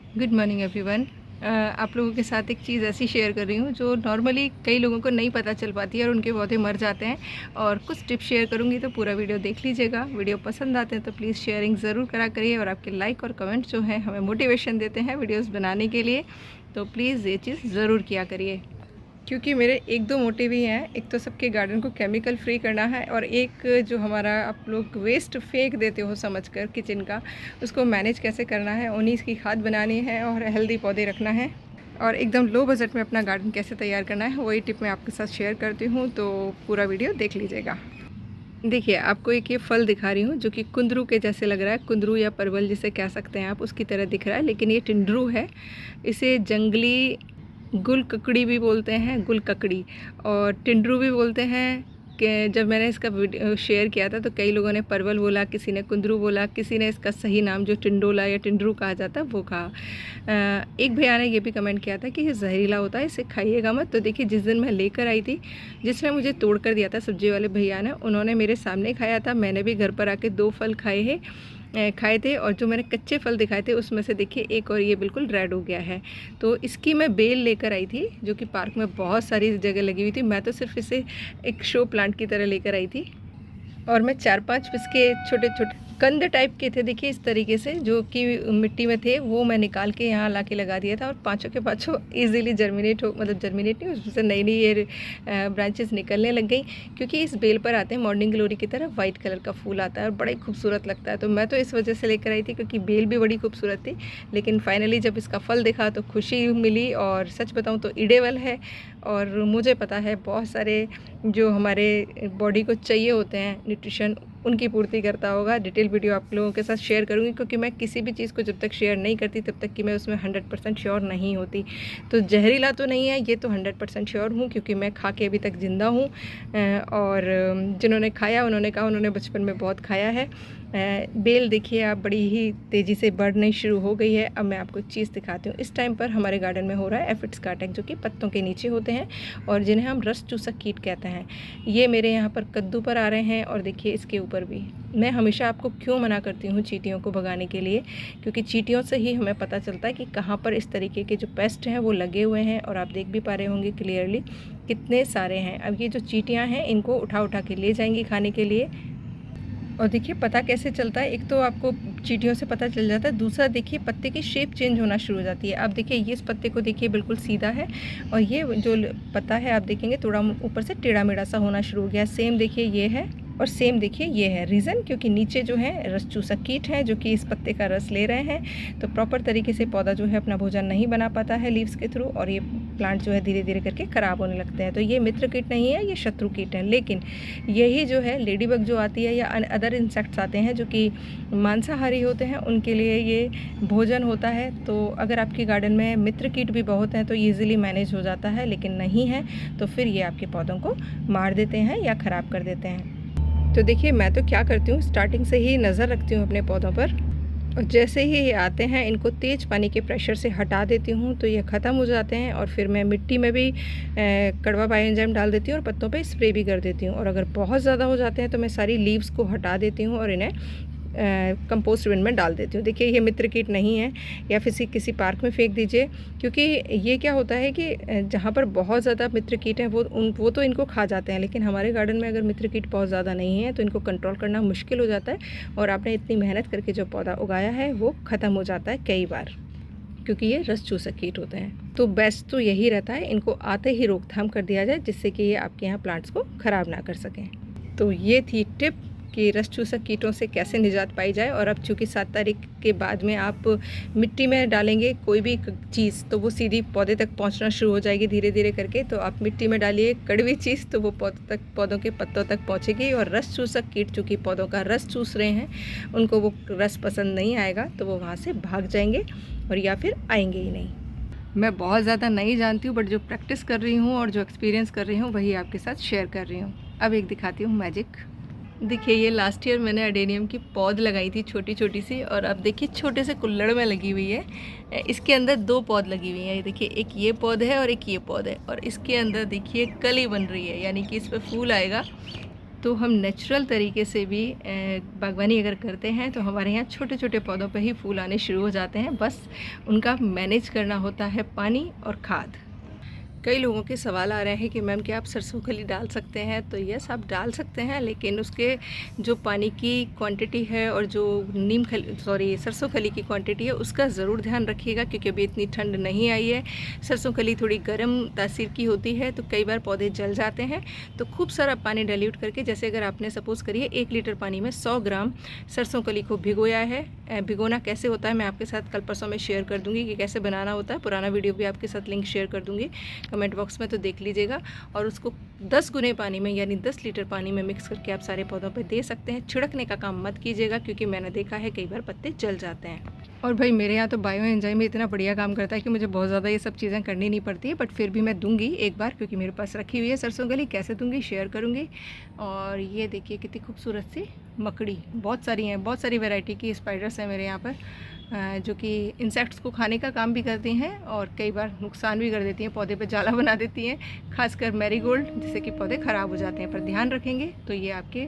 Good morning everyone. आप लोगों के साथ एक चीज़ ऐसी शेयर कर रही हूँ जो नॉर्मली कई लोगों को नहीं पता चल पाती है और उनके पौधे मर जाते हैं। और कुछ टिप्स शेयर करूँगी तो पूरा वीडियो देख लीजिएगा। वीडियो पसंद आते हैं तो प्लीज़ शेयरिंग ज़रूर करा करिए और आपके लाइक और कमेंट जो हैं हमें मोटिवेशन देते हैं वीडियोज़ बनाने के लिए। तो प्लीज़ ये चीज़ ज़रूर किया करिए, क्योंकि मेरे एक दो मोटिव ही हैं। एक तो सबके गार्डन को केमिकल फ्री करना है और एक जो हमारा आप लोग वेस्ट फेंक देते हो समझकर किचन का, उसको मैनेज कैसे करना है, उन्हीं की खाद बनानी है और हेल्दी पौधे रखना है और एकदम लो बजट में अपना गार्डन कैसे तैयार करना है, वही टिप मैं आपके साथ शेयर करती हूँ। तो पूरा वीडियो देख लीजिएगा। देखिए, आपको एक ये फल दिखा रही हूँ जो कि कुंदरू के जैसे लग रहा है। कुंदरू या परवल जिसे कह सकते हैं आप, उसकी तरह दिख रहा है, लेकिन ये टिंडरू है। इसे जंगली गुल ककड़ी भी बोलते हैं, गुल ककड़ी, और टिंडरू भी बोलते हैं। कि जब मैंने इसका वीडियो शेयर किया था तो कई लोगों ने परवल बोला, किसी ने कुंदरू बोला, किसी ने इसका सही नाम जो टिंडोला या टिंडरू कहा जाता है वो कहा। एक भैया ने ये भी कमेंट किया था कि ये जहरीला होता है, इसे खाइएगा मत। तो देखिए, जिस दिन मैं लेकर आई थी, जिसने मुझे तोड़ कर दिया था सब्जी वाले भैया ने, उन्होंने मेरे सामने खाया था। मैंने भी घर पर आके 2 फल खाए थे और जो मैंने कच्चे फल दिखाए थे उसमें से देखिए एक और ये बिल्कुल रेड हो गया है। तो इसकी मैं बेल लेकर आई थी जो कि पार्क में बहुत सारी जगह लगी हुई थी। मैं तो सिर्फ इसे एक शो प्लांट की तरह लेकर आई थी और मैं 4-5 इसके छोटे छोटे कंद टाइप के थे, देखिए इस तरीके से, जो कि मिट्टी में थे, वो मैं निकाल के यहाँ ला के लगा दिया था और पाँचों के पाँचों ईजिली जर्मिनेट जर्मिनेट नहीं, उसमें से नई नई ये ब्रांचेस निकलने लग गई। क्योंकि इस बेल पर आते हैं मॉर्निंग ग्लोरी की तरह वाइट कलर का फूल आता है और बड़ा ही खूबसूरत लगता है। तो मैं तो इस वजह से लेकर आई थी क्योंकि बेल भी बड़ी खूबसूरत थी। लेकिन फाइनली जब इसका फल देखा तो खुशी मिली, और सच बताऊँ तो इडेबल है। और मुझे पता है बहुत सारे जो हमारे बॉडी को चाहिए होते हैं न्यूट्रिशन, उनकी पूर्ति करता होगा। डिटेल वीडियो आप लोगों के साथ शेयर करूंगी, क्योंकि मैं किसी भी चीज़ को जब तक शेयर नहीं करती तब तक कि मैं उसमें 100% श्योर नहीं होती। तो जहरीला तो नहीं है ये तो 100% श्योर हूँ, क्योंकि मैं खा के अभी तक ज़िंदा हूँ। और जिन्होंने खाया उन्होंने कहा उन्होंने बचपन में बहुत खाया है। बेल देखिए आप, बड़ी ही तेज़ी से बढ़नी शुरू हो गई है। अब मैं आपको एक चीज़ दिखाती हूँ। इस टाइम पर हमारे गार्डन में हो रहा है एफिड्स का अटैक, जो कि पत्तों के नीचे होते हैं और जिन्हें हम रस चूसक कीट कहते हैं। ये मेरे यहाँ पर कद्दू पर आ रहे हैं और देखिए इसके ऊपर भी। मैं हमेशा आपको क्यों मना करती हूँ चींटियों को भगाने के लिए, क्योंकि चींटियों से ही हमें पता चलता है कि कहाँ पर इस तरीके के जो पेस्ट हैं वो लगे हुए हैं। और आप देख भी पा रहे होंगे क्लियरली कितने सारे हैं। अब ये जो चींटियाँ हैं इनको उठा उठा के ले जाएंगी खाने के लिए। और देखिए पता कैसे चलता है, एक तो आपको चींटियों से पता चल जाता है, दूसरा देखिए पत्ते की शेप चेंज होना शुरू हो जाती है। आप देखिए ये इस पत्ते को देखिए बिल्कुल सीधा है और ये जो पत्ता है आप देखेंगे थोड़ा ऊपर से टेढ़ा मेढ़ा सा होना शुरू हो गया है। सेम देखिए ये है और सेम देखिए ये है। रीज़न क्योंकि नीचे जो है रस चूसक कीट है जो कि इस पत्ते का रस ले रहे हैं। तो प्रॉपर तरीके से पौधा जो है अपना भोजन नहीं बना पाता है लीव्स के थ्रू, और ये प्लांट जो है धीरे धीरे करके ख़राब होने लगते हैं। तो ये मित्र कीट नहीं है, ये शत्रु कीट है। लेकिन यही जो है लेडीबग जो आती है या अदर इंसेक्ट्स आते हैं जो कि मांसाहारी होते हैं, उनके लिए ये भोजन होता है। तो अगर आपके गार्डन में मित्र कीट भी बहुत हैं तो ईजिली मैनेज हो जाता है, लेकिन नहीं है तो फिर ये आपके पौधों को मार देते हैं या ख़राब कर देते हैं। तो देखिए मैं तो क्या करती हूँ, स्टार्टिंग से ही नज़र रखती हूँ अपने पौधों पर, और जैसे ही ये आते हैं इनको तेज़ पानी के प्रेशर से हटा देती हूँ तो ये ख़त्म हो जाते हैं। और फिर मैं मिट्टी में भी कड़वा बायोएंजाइम डाल देती हूँ और पत्तों पे स्प्रे भी कर देती हूँ। और अगर बहुत ज़्यादा हो जाते हैं तो मैं सारी लीव्स को हटा देती हूँ और इन्हें कंपोस्ट बिन में डाल देती हूँ। देखिए ये मित्र कीट नहीं है, या फिर किसी पार्क में फेंक दीजिए, क्योंकि ये क्या होता है कि जहाँ पर बहुत ज़्यादा मित्र कीट हैं वो तो इनको खा जाते हैं। लेकिन हमारे गार्डन में अगर मित्र कीट बहुत ज़्यादा नहीं है तो इनको कंट्रोल करना मुश्किल हो जाता है और आपने इतनी मेहनत करके जो पौधा उगाया है वो ख़त्म हो जाता है कई बार, क्योंकि ये रस चूसक कीट होते हैं। तो बेस्ट तो यही रहता है इनको आते ही रोकथाम कर दिया जाए, जिससे कि ये आपके यहाँ प्लांट्स को ख़राब ना कर सकें। तो ये थी टिप कि रस चूसक कीटों से कैसे निजात पाई जाए। और अब चूँकि 7 तारीख के बाद में आप मिट्टी में डालेंगे कोई भी चीज़ तो वो सीधी पौधे तक पहुंचना शुरू हो जाएगी धीरे धीरे करके। तो आप मिट्टी में डालिए कड़वी चीज़ तो वो पौधों के पत्तों तक पहुंचेगी। और रस चूसक कीट चूँकि पौधों का रस चूस रहे हैं, उनको वो रस पसंद नहीं आएगा तो वो वहाँ से भाग जाएंगे और या फिर आएंगे ही नहीं। मैं बहुत ज़्यादा नहीं जानती हूँ, बट जो प्रैक्टिस कर रही हूँ और जो एक्सपीरियंस कर रही हूँ वही आपके साथ शेयर कर रही हूँ। अब एक दिखाती हूँ मैजिक। देखिए ये लास्ट ईयर मैंने अडेनियम की पौध लगाई थी छोटी छोटी सी, और अब देखिए छोटे से कुल्हड़ में लगी हुई है। इसके अंदर 2 पौध लगी हुई हैं। ये देखिए एक ये पौध है और एक ये पौध है, और इसके अंदर देखिए कली बन रही है, यानी कि इस पर फूल आएगा। तो हम नेचुरल तरीके से भी बागवानी अगर करते हैं तो हमारे यहाँ छोटे छोटे पौधों पे ही फूल आने शुरू हो जाते हैं। बस उनका मैनेज करना होता है पानी और खाद। कई लोगों के सवाल आ रहे हैं कि मैम क्या आप सरसों खली डाल सकते हैं? तो यस, आप डाल सकते हैं, लेकिन उसके जो पानी की क्वांटिटी है और जो सरसों खली की क्वांटिटी है उसका ज़रूर ध्यान रखिएगा, क्योंकि अभी इतनी ठंड नहीं आई है। सरसों खली थोड़ी गर्म तासीर की होती है, तो कई बार पौधे जल जाते हैं। तो खूब सारा पानी डाइल्यूट करके, जैसे अगर आपने सपोज़ करिए 1 लीटर पानी में 100 ग्राम सरसों खली को भिगोया है। भिगोना कैसे होता है मैं आपके साथ कल परसों में शेयर कर दूँगी कि कैसे बनाना होता है। पुराना वीडियो भी आपके साथ लिंक शेयर कर दूँगी कमेंट बॉक्स में, तो देख लीजिएगा। और उसको 10 गुने पानी में यानी 10 लीटर पानी में मिक्स करके आप सारे पौधों पे दे सकते हैं। छिड़कने का काम मत कीजिएगा, क्योंकि मैंने देखा है कई बार पत्ते जल जाते हैं। और भाई मेरे यहाँ तो बायो एंजाइम इतना बढ़िया काम करता है कि मुझे बहुत ज़्यादा ये सब चीज़ें करनी नहीं पड़ती है, बट फिर भी मैं दूंगी एक बार, क्योंकि मेरे पास रखी हुई है सरसों खली। कैसे दूंगी शेयर करूँगी। और ये देखिए कितनी खूबसूरत सी मकड़ी, बहुत सारी हैं, बहुत सारी वैरायटी की स्पाइडर्स हैं मेरे यहाँ पर, जो कि इंसेक्ट्स को खाने का काम भी करती हैं और कई बार नुकसान भी कर देती हैं, पौधे पे जाला बना देती हैं, खासकर मैरीगोल्ड, जिससे कि पौधे ख़राब हो जाते हैं। पर ध्यान रखेंगे तो ये आपके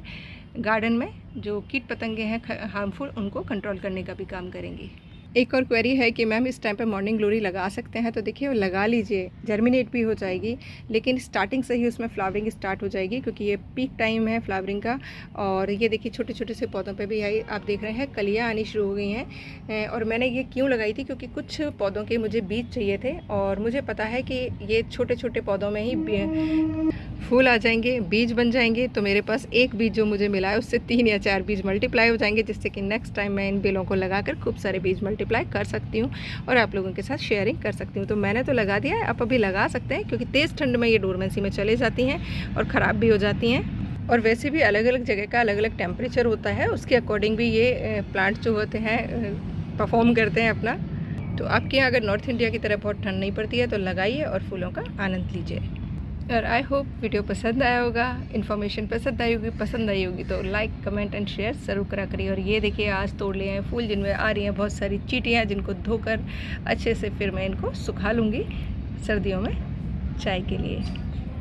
गार्डन में जो कीट पतंगे हैं हार्मफुल, उनको कंट्रोल करने का भी काम करेंगी। एक और क्वेरी है कि मैम इस टाइम पे मॉर्निंग ग्लोरी लगा सकते हैं? तो देखिए लगा लीजिए, जर्मिनेट भी हो जाएगी, लेकिन स्टार्टिंग से ही उसमें फ्लावरिंग स्टार्ट हो जाएगी, क्योंकि ये पीक टाइम है फ्लावरिंग का। और ये देखिए छोटे छोटे से पौधों पे भी आई, आप देख रहे हैं कलियाँ आनी शुरू हो गई हैं। और मैंने ये क्यों लगाई थी, क्योंकि कुछ पौधों के मुझे बीज चाहिए थे, और मुझे पता है कि ये छोटे छोटे पौधों में ही फूल आ जाएंगे, बीज बन जाएंगे। तो मेरे पास एक बीज जो मुझे मिला है उससे 3 या 4 बीज मल्टीप्लाई हो जाएंगे, जिससे कि नेक्स्ट टाइम मैं इन बेलों को लगाकर खूब सारे बीज मल्टीप्लाई कर सकती हूँ और आप लोगों के साथ शेयरिंग कर सकती हूँ। तो मैंने तो लगा दिया है, आप अभी लगा सकते हैं, क्योंकि तेज़ ठंड में ये डोरमेंसी में चले जाती हैं और ख़राब भी हो जाती हैं। और वैसे भी अलग अलग जगह का अलग अलग टेम्परेचर होता है, उसके अकॉर्डिंग भी ये प्लांट जो होते हैं परफॉर्म करते हैं अपना। तो आपके यहाँ अगर नॉर्थ इंडिया की तरह बहुत ठंड नहीं पड़ती है तो लगाइए और फूलों का आनंद लीजिए। और आई होप वीडियो पसंद आया होगा, इन्फॉर्मेशन पसंद आई होगी तो लाइक कमेंट एंड शेयर ज़रूर करा करिए। और ये देखिए आज तोड़ लिए हैं फूल, जिनमें आ रही हैं बहुत सारी चींटियाँ, जिनको धोकर अच्छे से फिर मैं इनको सुखा लूँगी सर्दियों में चाय के लिए।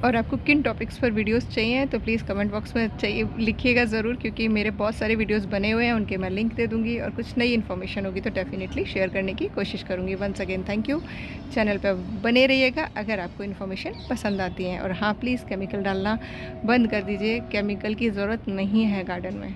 और आपको किन टॉपिक्स पर वीडियोस चाहिए तो प्लीज़ कमेंट बॉक्स में लिखिएगा ज़रूर, क्योंकि मेरे बहुत सारे वीडियोस बने हुए हैं, उनके मैं लिंक दे दूँगी। और कुछ नई इन्फॉर्मेशन होगी तो डेफिनेटली शेयर करने की कोशिश करूँगी। Once again thank you, channel पर बने रहिएगा अगर आपको इन्फॉर्मेशन पसंद आती है। और हाँ, प्लीज़ केमिकल डालना बंद कर दीजिए, केमिकल की ज़रूरत नहीं है गार्डन में।